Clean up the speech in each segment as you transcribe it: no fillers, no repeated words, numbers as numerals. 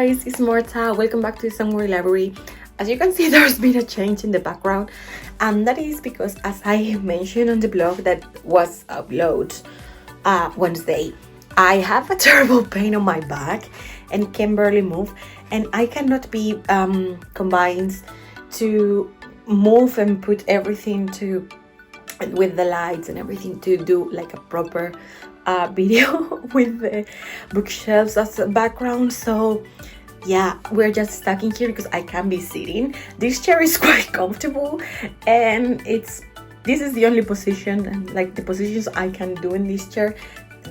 guys, it's Marta. Welcome back to Somewhere Library. As you can see, there's been a change in the background, and that is because, as I mentioned on the blog that was uploaded Wednesday, I have a terrible pain on my back and can barely move, and I cannot be combined to move and put everything to with the lights and everything to do like a proper video with the bookshelves as a background. So yeah, we're just stuck in here because I can't be sitting. This chair is quite comfortable, and this is the only position, and like the positions I can do in this chair,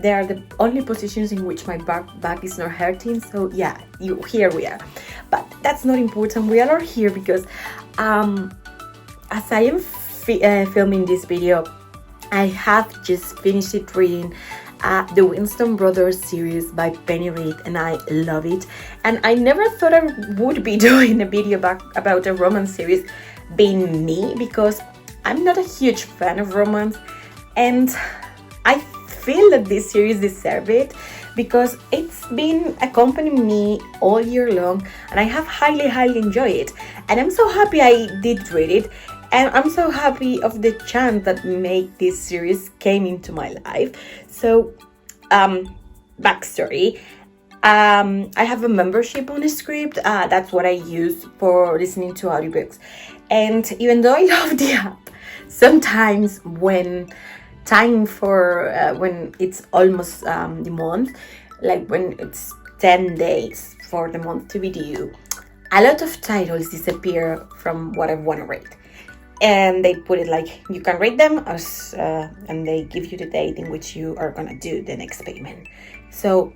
they are the only positions in which my back is not hurting. So yeah, here we are. But that's not important. We are here because as I am filming this video, I have just finished reading the Winston Brothers series by Penny Reid, and I love it. And I never thought I would be doing a video about a romance series, being me, because I'm not a huge fan of romance, and I feel that this series deserves it because it's been accompanying me all year long, and I have highly enjoyed it. And I'm so happy I did read it, and I'm so happy of the chance that made this series came into my life. So, backstory. I have a membership on Script. That's what I use for listening to audiobooks. And even though I love the app, sometimes when time for when it's almost the month, like when it's 10 days for the month to be due, a lot of titles disappear from what I want to read. And they put it like you can read them as and they give you the date in which you are gonna do the next payment. So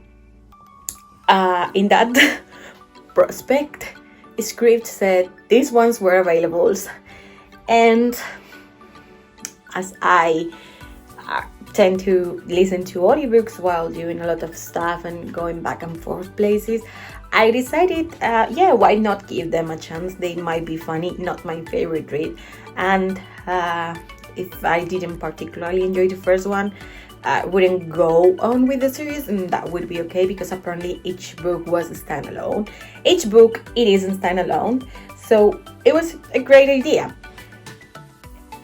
in that prospect, Script said these ones were available, and as I tend to listen to audiobooks while doing a lot of stuff and going back and forth places, I decided, why not give them a chance? They might be funny, not my favorite read. And if I didn't particularly enjoy the first one, I wouldn't go on with the series, and that would be okay because apparently each book was standalone. Each book, it isn't standalone, so it was a great idea.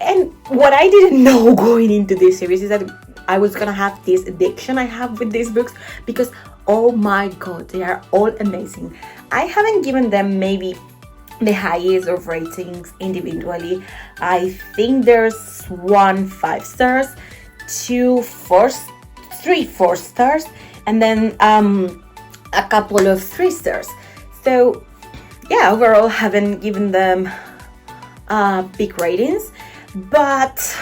And what I didn't know going into this series is that I was gonna have this addiction I have with these books, because oh my god, they are all amazing. I haven't given them maybe the highest of ratings individually. I think there's 1 5 stars, 3 4 stars, and then a couple of 3 stars. So yeah, overall haven't given them big ratings, but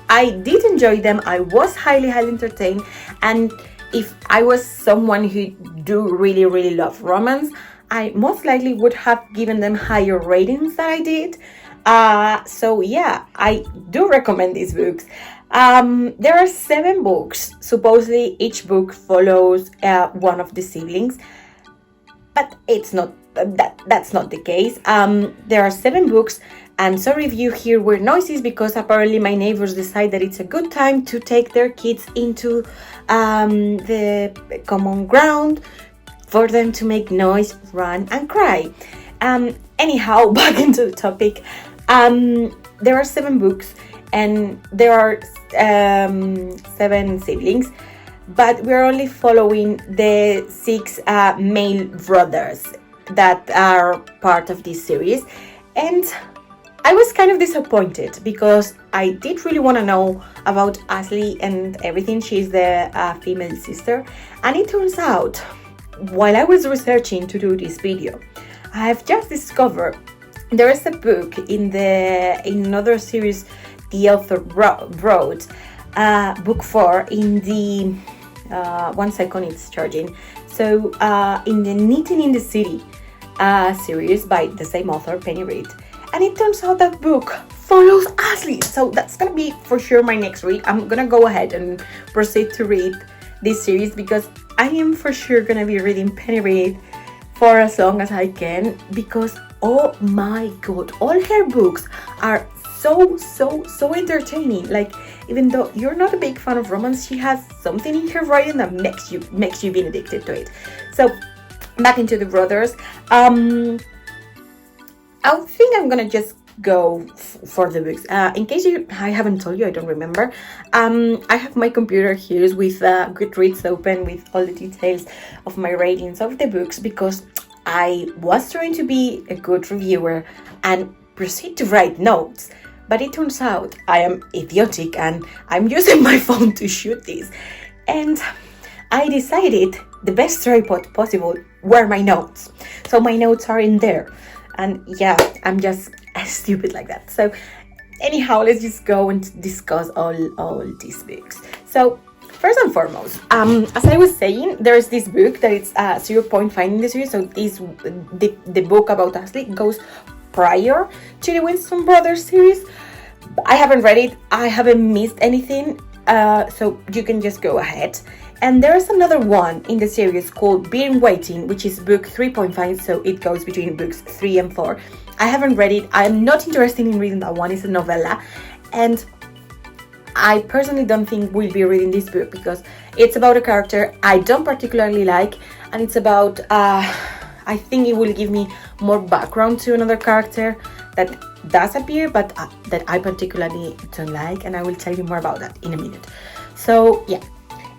I did enjoy them. I was highly entertained, and if I was someone who do really love romance, I most likely would have given them higher ratings than I did. So yeah, I do recommend these books. There are 7 books. Supposedly each book follows one of the siblings, but it's not that's not the case. There are 7 books, and sorry if you hear weird noises because apparently my neighbors decide that it's a good time to take their kids into the common ground for them to make noise, run, and cry. Anyhow, back into the topic. There are 7 books, and there are 7 siblings, but we're only following the 6 male brothers that are part of this series. And I was kind of disappointed because I did really want to know about Ashley and everything. She's the female sister, and it turns out, while I was researching to do this video, I have just discovered there is a book in another series the author wrote, book 4 in the 1 second, it's charging. So in the Knitting in the City series by the same author, Penny Reid. And it turns out that book follows Ashley. So that's gonna be for sure my next read. I'm gonna go ahead and proceed to read this series because I am for sure gonna be reading Penny Reid for as long as I can, because oh my god, all her books are so entertaining. Like, even though you're not a big fan of romance, she has something in her writing that makes you being addicted to it. So back into the brothers. I think I'm gonna just go for the books. In case I haven't told you, I don't remember. I have my computer here with Goodreads open with all the details of my ratings of the books, because I was trying to be a good reviewer and proceed to write notes. But it turns out I am idiotic and I'm using my phone to shoot this. And I decided the best tripod possible were my notes. So my notes are in there. And yeah, I'm just stupid like that. So anyhow, let's just go and discuss all these books. So first and foremost, as I was saying, there's this book that it's 0 point finding the series. So the book about Ashley goes prior to the Winston Brothers series. I haven't read it. I haven't missed anything. So you can just go ahead. And there's another one in the series called Being Waiting, which is book 3.5, so it goes between books 3 and 4. I haven't read it. I'm not interested in reading that one. It's a novella. And I personally don't think we'll be reading this book because it's about a character I don't particularly like. And it's about, I think it will give me more background to another character that does appear, but that I particularly don't like. And I will tell you more about that in a minute. So, yeah.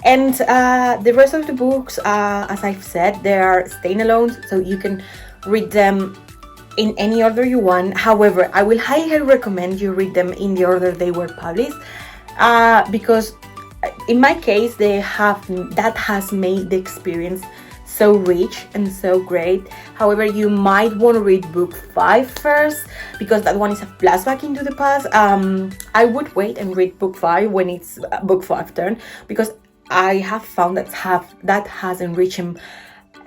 And the rest of the books, as I've said, they are standalone, so you can read them in any order you want. However, I will highly recommend you read them in the order they were published, because in my case, that has made the experience so rich and so great. However, you might want to read book 5 first, because that one is a flashback into the past. I would wait and read book 5 when it's book 5 turn, because I have found that has enriched him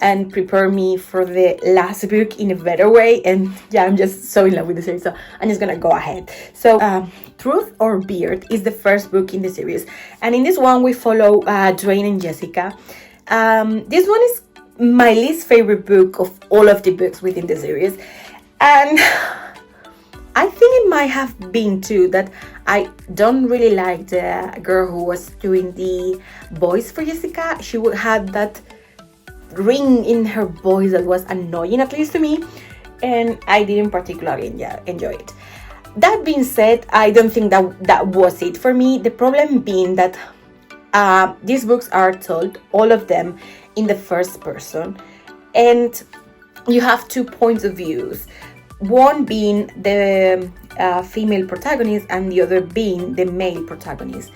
and prepared me for the last book in a better way. And yeah, I'm just so in love with the series, so I'm just gonna go ahead. So Truth or Beard is the first book in the series, and in this one we follow Dwayne and Jessica. This one is my least favorite book of all of the books within the series, and I think it might have been too that I don't really like the girl who was doing the voice for Jessica. She had that ring in her voice that was annoying, at least to me, and I didn't particularly enjoy it. That being said, I don't think that was it for me. The problem being that these books are told, all of them, in the first person, and you have 2 points of views. One being the female protagonist and the other being the male protagonist.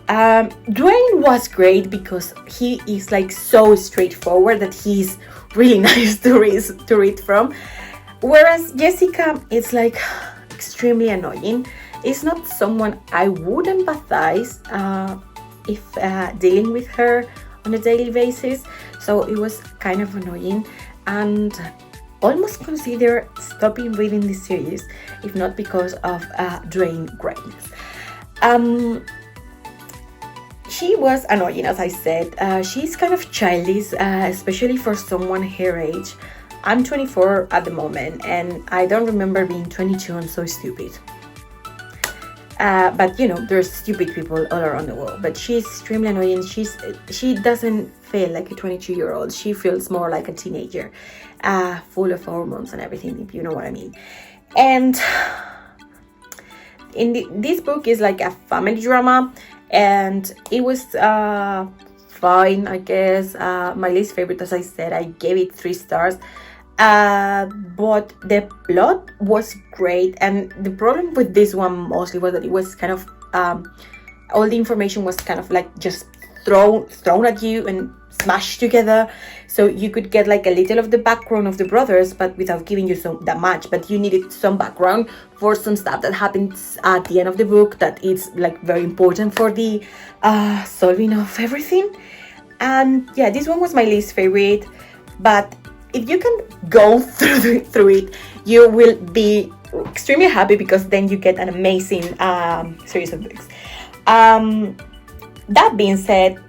Dwayne was great because he is like so straightforward that he's really nice to read from. Whereas Jessica is like extremely annoying. It's not someone I would empathize if dealing with her on a daily basis. So it was kind of annoying, and almost consider stopping reading this series, if not because of Dwayne's greatness. She was annoying, as I said. She's kind of childish, especially for someone her age. I'm 24 at the moment, and I don't remember being 22 and so stupid. But you know, there's stupid people all around the world. But she's extremely annoying. She doesn't feel like a 22-year-old. She feels more like a teenager, full of hormones and everything, if you know what I mean. And this book is like a family drama, and it was fine, I guess. My least favorite, as I said, I gave it 3 stars. But the plot was great, and the problem with this one mostly was that it was kind of all the information was kind of like just thrown at you and smashed together, so you could get like a little of the background of the brothers, but without giving you that much. But you needed some background for some stuff that happens at the end of the book that is like very important for the solving of everything. And yeah, this one was my least favorite, but if you can go through it, you will be extremely happy, because then you get an amazing series of books. That being said,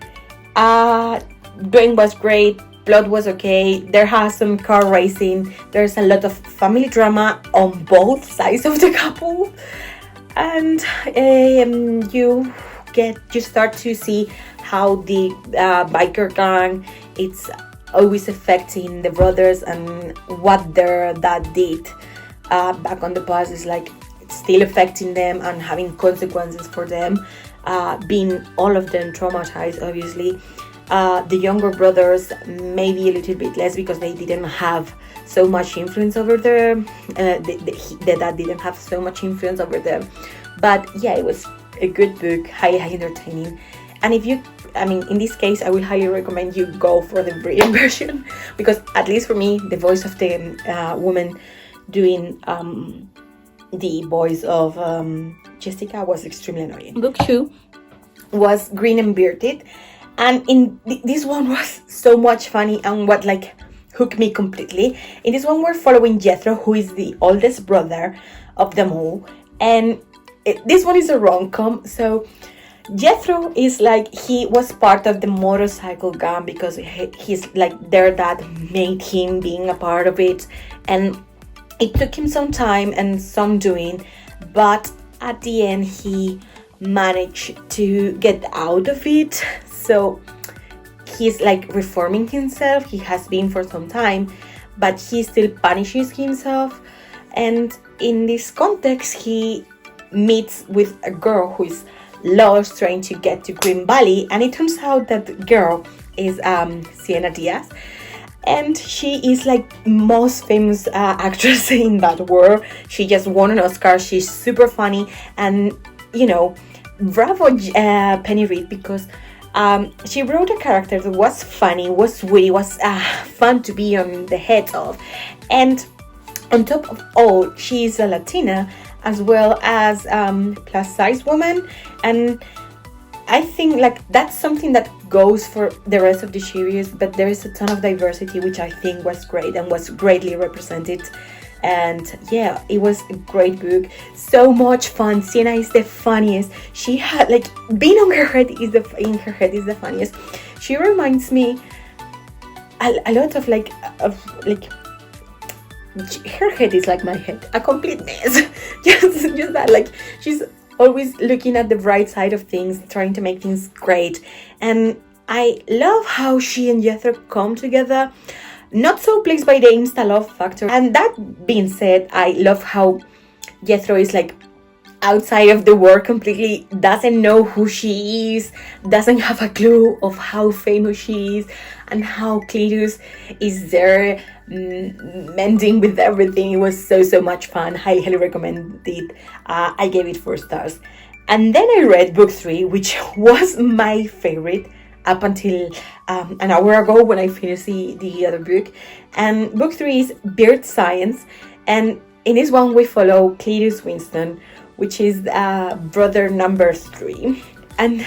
Dwayne was great, plot was okay, there has some car racing, there's a lot of family drama on both sides of the couple, and you start to see how the biker gang, it's always affecting the brothers, and what their dad did back on the past is like still affecting them and having consequences for them, being all of them traumatized, obviously. The younger brothers maybe a little bit less, because they didn't have so much influence over them. The dad didn't have so much influence over them. But yeah, it was a good book, highly entertaining. And if you, I mean, in this case, I will highly recommend you go for the Reviiew version, because at least for me, the voice of the woman doing the voice of Jessica was extremely annoying. Book 2 was Green and Bearded, and in this one was so much funny, and what like hooked me completely. In this one, we're following Jethro, who is the oldest brother of them all, and this one is a rom-com. So Jethro is like, he was part of the motorcycle gang because he's like, their dad made him being a part of it, and it took him some time and some doing, but at the end he managed to get out of it. So he's like reforming himself. He has been for some time, but he still punishes himself. And in this context, he meets with a girl who is lost, trying to get to Green Valley, and it turns out that the girl is Sienna Diaz, and she is like most famous actress in that world. She just won an Oscar. She's super funny, and you know, bravo Penny Reid, because she wrote a character that was funny, was witty, was fun to be on the head of, and on top of all, she's a Latina as well as plus size woman, and I think like that's something that goes for the rest of the series, but there is a ton of diversity, which I think was great and was greatly represented. And yeah, it was a great book, so much fun. Sienna is the funniest. She had like being on her head is the funniest. She reminds me a lot of like her head is like my head, a complete mess. just that, like she's always looking at the bright side of things, trying to make things great. And I love how she and Jethro come together, not so pleased by the insta love factor. And that being said, I love how Jethro is like outside of the world completely, doesn't know who she is, doesn't have a clue of how famous she is, and how Cletus is there mending with everything. It was so much fun. I highly recommend it. I gave it 4 stars. And then I read book 3, which was my favorite up until an hour ago when I finished the other book. And book 3 is Beard Science, and in this one we follow Cletus Winston, which is brother number 3. And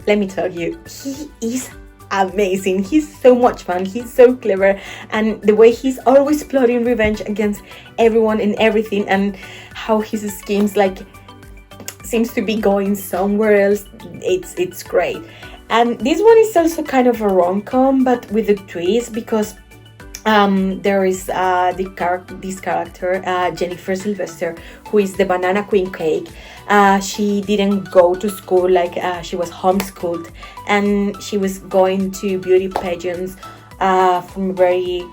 let me tell you, he is amazing. He's so much fun. He's so clever, and the way he's always plotting revenge against everyone and everything, and how his schemes like seems to be going somewhere else. It's great. And this one is also kind of a rom-com, but with a twist, because there is this character, Jennifer Sylvester, who is the Banana Queen Cake. She didn't go to school, like she was homeschooled, and she was going to beauty pageants from a very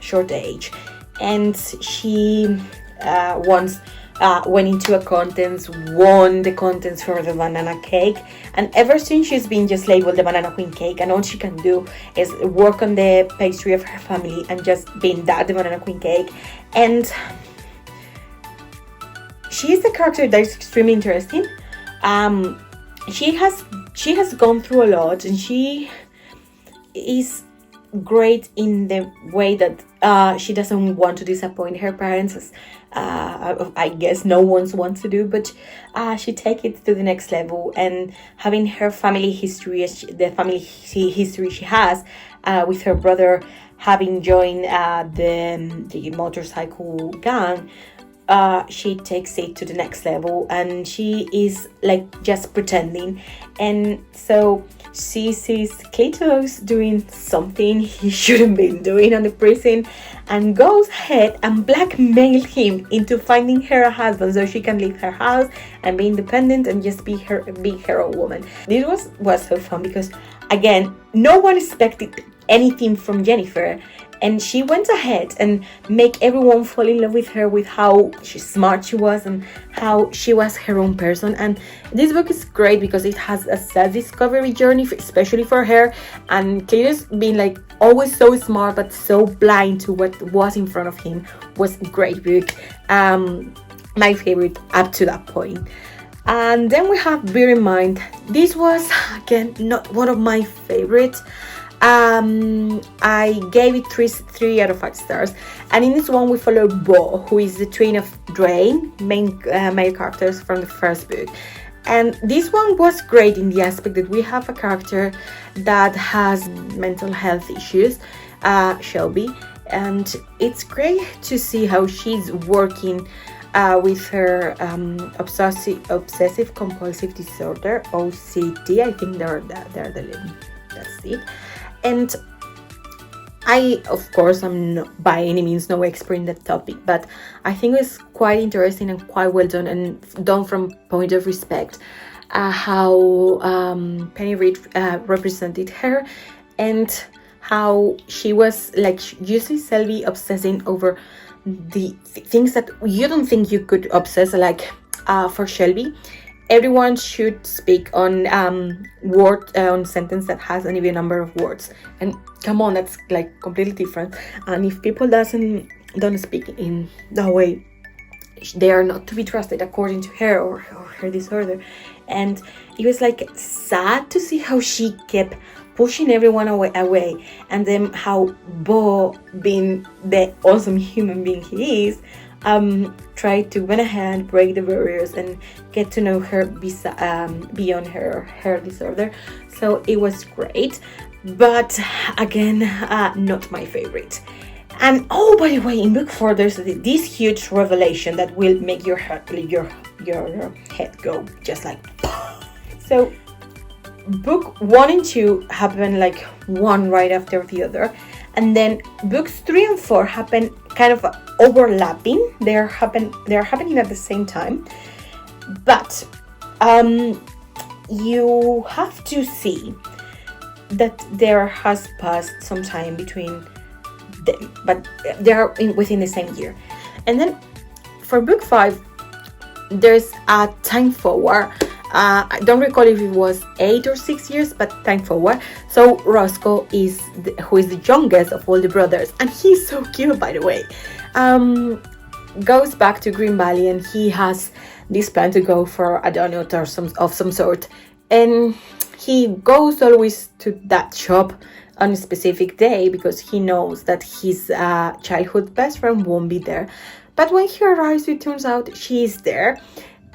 short age. And she once went into a contest, won the contest for the banana cake, and ever since she's been just labeled the Banana Queen Cake, and all she can do is work on the pastry of her family and just being that the Banana Queen Cake. And she is a character that is extremely interesting. She has gone through a lot, and she is great in the way that she doesn't want to disappoint her parents, as I guess no one wants to do, but she takes it to the next level. And having her family history, the family history she has with her brother having joined the motorcycle gang, she takes it to the next level, and she is like just pretending. And so she sees Cletus doing something he shouldn't be doing on the prison, and goes ahead and blackmail him into finding her a husband so she can leave her house and be independent and just be her own woman. This was so fun because, again, no one expected anything from Jennifer, and she went ahead and make everyone fall in love with her, with how smart she was and how she was her own person. And this book is great because it has a self-discovery journey, especially for her, and Cletus being like always so smart but so blind to what was in front of him was a great book. My favorite up to that point. And then we have Bear in Mind. This was again not one of my favorites. I gave it 3 out of 5 stars, and in this one we follow Bo, who is the twin of Drain, main male characters from the first book. And this one was great in the aspect that we have a character that has mental health issues, Shelby, and it's great to see how she's working with her obsessive compulsive disorder, OCD. I think that's it. And I, of course, I'm not by any means no expert in that topic, but I think it's quite interesting and quite well done, and done from point of respect, how Penny Reid represented her, and how she was like usually Selby obsessing over the things that you don't think you could obsess, like for Shelby, everyone should speak on on sentence that has an even number of words, and come on, that's like completely different. And if people don't speak in that way, they are not to be trusted, according to her, or her disorder. And it was like sad to see how she kept pushing everyone away, and then how Bo, being the awesome human being he is, tried to went ahead, break the barriers, and get to know her beyond her disorder. So it was great, but again, not my favorite. And oh, by the way, in book 4 there's this huge revelation that will make your head go just like so. Book 1 and 2 happen like one right after the other, and then books 3 and 4 happen kind of overlapping. They're happening at the same time, but you have to see that there has passed some time between them, but they are within the same year. And then for book 5 there's a time forward. I don't recall if it was 8 or 6 years, but time forward. So Roscoe who is the youngest of all the brothers, and he's so cute, by the way, goes back to Green Valley, and he has this plan to go for a donut of some sort, and he goes always to that shop on a specific day because he knows that his childhood best friend won't be there. But when he arrives, it turns out she is there,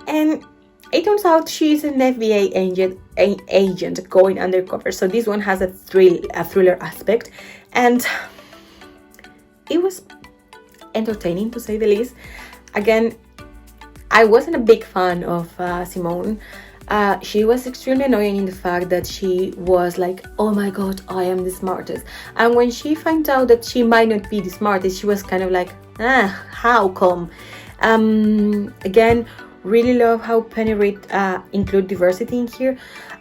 and it turns out she is an FBI agent going undercover. So this one has a thriller aspect, and it was entertaining, to say the least. Again, I wasn't a big fan of Simone. She was extremely annoying in the fact that she was like, oh my god, I am the smartest. And when she finds out that she might not be the smartest, she was kind of like, how come? Again, really love how Penny Reid include diversity in here.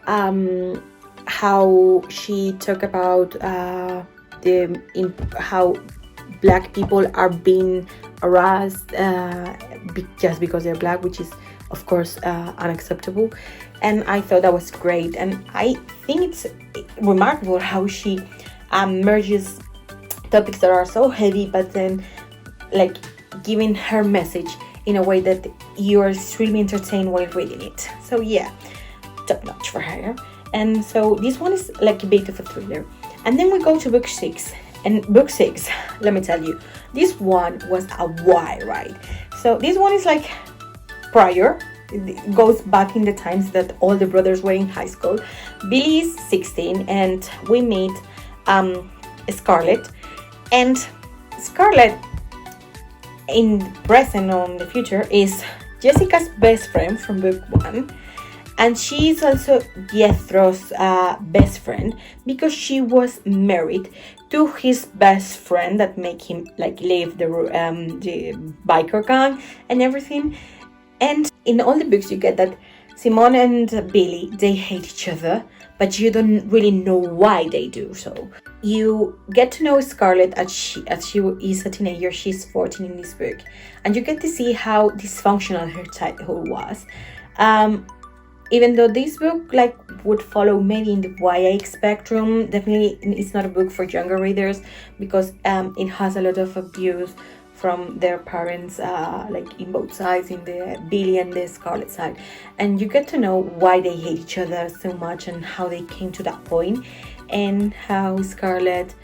How she talk about how black people are being harassed just because they're black, which is of course unacceptable. And I thought that was great, and I think it's remarkable how she merges topics that are so heavy, but then like giving her message in a way that you are extremely entertained while reading it. So yeah, top notch for her. And so this one is like a bit of a thriller. And then we go to book 6. And book 6, let me tell you, this one was a wild ride. So this one is like prior. It goes back in the times that all the brothers were in high school. Billy is 16, and we meet Scarlett. And Scarlett, in present or in the future, is Jessica's best friend from book 1, and she is also Jethro's best friend because she was married to his best friend that make him like leave the biker gang and everything. And in all the books you get that Simone and Billy, they hate each other, but you don't really know why they do so. You get to know Scarlett as she is a teenager. She's 14 in this book, and you get to see how dysfunctional her childhood was. Even though this book would follow maybe in the YA spectrum, definitely it's not a book for younger readers, because it has a lot of abuse from their parents, in both sides, in the Billy and the Scarlett side, and you get to know why they hate each other so much and how they came to that point, and how Scarlett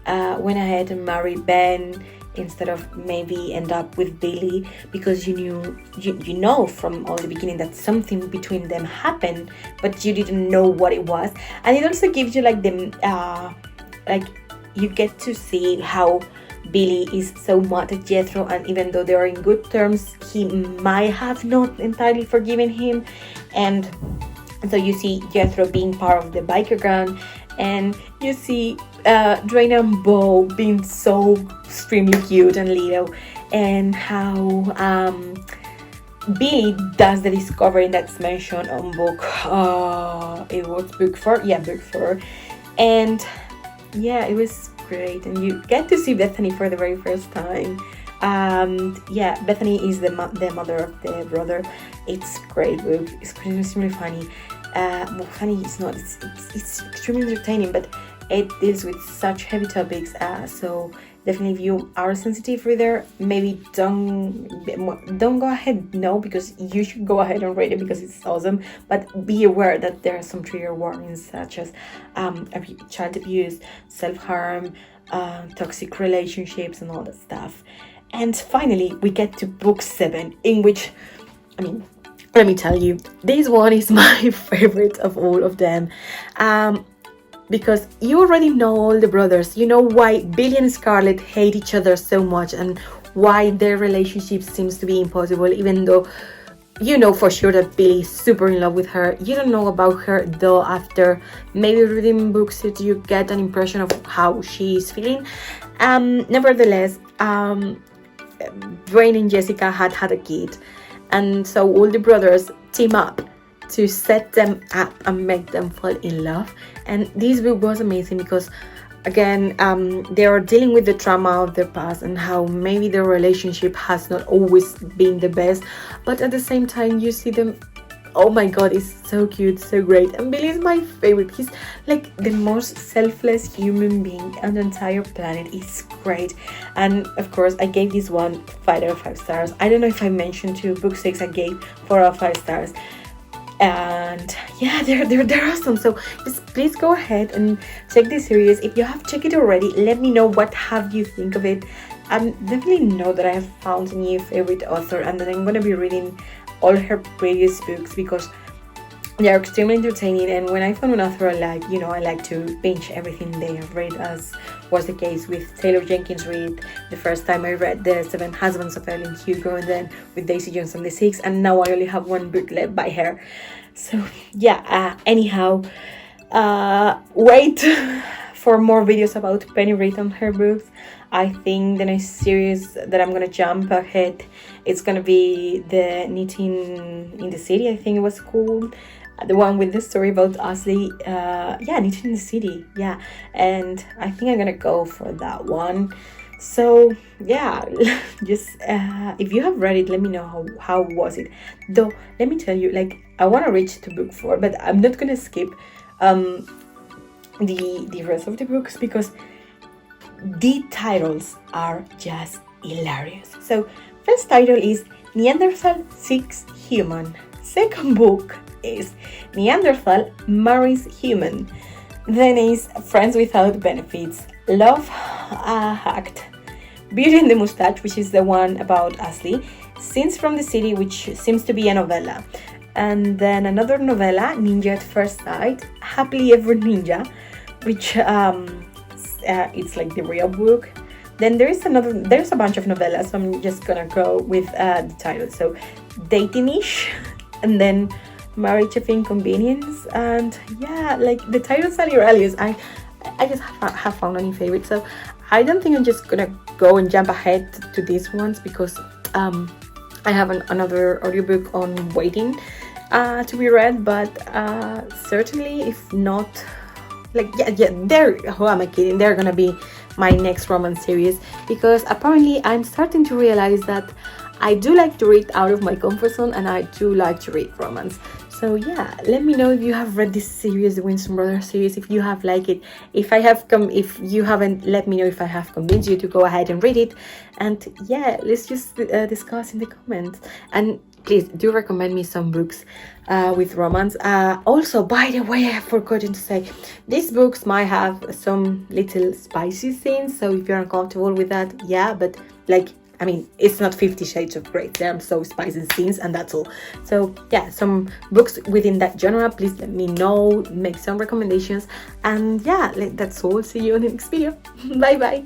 went ahead and married Ben instead of maybe end up with Billy, because you know from all the beginning that something between them happened, but you didn't know what it was. And it also gives you you get to see how Billy is so mad at Jethro, and even though they are in good terms, he might have not entirely forgiven him. And so you see Jethro being part of the biker gang, and you see Dwayne and Bo being so extremely cute and little, and how Billy does the discovery that's mentioned on book, it was book 4, book 4, and yeah, it was great. And you get to see Bethany for the very first time. Bethany is the mother of the brother. It's a great book. It's extremely funny. Funny it's not. It's extremely entertaining, but it deals with such heavy topics. So definitely, if you are a sensitive reader, maybe don't go ahead. No, because you should go ahead and read it because it's awesome. But be aware that there are some trigger warnings such as child abuse, self-harm, toxic relationships, and all that stuff. And finally, we get to book 7, in which, let me tell you, this one is my favorite of all of them. Because you already know all the brothers. You know why Billy and Scarlett hate each other so much, and why their relationship seems to be impossible, even though you know for sure that Billy is super in love with her. You don't know about her, though. After maybe reading books, you get an impression of how she is feeling. Nevertheless, Dwayne and Jessica had a kid, and so all the brothers team up to set them up and make them fall in love. And this book was amazing because, again, they are dealing with the trauma of their past and how maybe their relationship has not always been the best, but at the same time you see them, oh my god, it's so cute, so great. And Billy is my favorite. He's like the most selfless human being on the entire planet. It's great. And of course I gave this one 5 out of 5 stars. I don't know if I mentioned to book 6 I gave 4 out of 5 stars. And yeah, they're awesome. So just please go ahead and check this series. If you have checked it already, let me know what have you think of it. And definitely know that I have found a new favorite author, and that I'm going to be reading all her previous books because they are extremely entertaining. And when I found an author I like to binge everything they have read, as was the case with Taylor Jenkins Reid. The first time I read The 7 Husbands of Evelyn Hugo, and then with Daisy Jones and the 6, and now I only have one book left by her. So yeah, anyhow, wait for more videos about Penny Reid and her books. I think the next series that I'm gonna jump ahead, it's gonna be the Knitting in the City, I think it was called. The one with the story about Ashley, Knitting in the City, and I think I'm gonna go for that one. So yeah, just if you have read it, let me know how was it. Though let me tell you, I want to reach to book 4, but I'm not gonna skip the rest of the books because the titles are just hilarious. So first title is Neanderthal Seeks Human. Second book is Neanderthal Marries Human. Then is Friends Without Benefits, Love Hacked, Beauty and the Mustache, which is the one about Ashley, Scenes from the City, which seems to be a novella. And then another novella, Ninja at First Sight, Happily Ever Ninja, which it's like the real book. Then there's a bunch of novellas, so I'm just gonna go with the title. So Dating-ish, and then Marriage of Inconvenience, and yeah, the titles are hilarious. I just have found any favorites, so I don't think I'm just gonna go and jump ahead to these ones because I have another audiobook on waiting. to be read, but certainly if not, like they're, who am I kidding, they're gonna be my next romance series, because apparently I'm starting to realize that I do like to read out of my comfort zone, and I do like to read romance. So yeah, let me know if you have read this series, the Winston Brothers series, if you have liked it. If you haven't, let me know if I have convinced you to go ahead and read it. And yeah, let's just discuss in the comments. And please do recommend me some books with romance. Also, by the way, I have forgotten to say, these books might have some little spicy scenes, so if you're uncomfortable with that, yeah, but like, I mean, it's not 50 Shades of Grey. There are so spicy scenes, and that's all. So yeah, some books within that genre, please let me know, make some recommendations. And yeah, that's all. See you in the next video. Bye bye.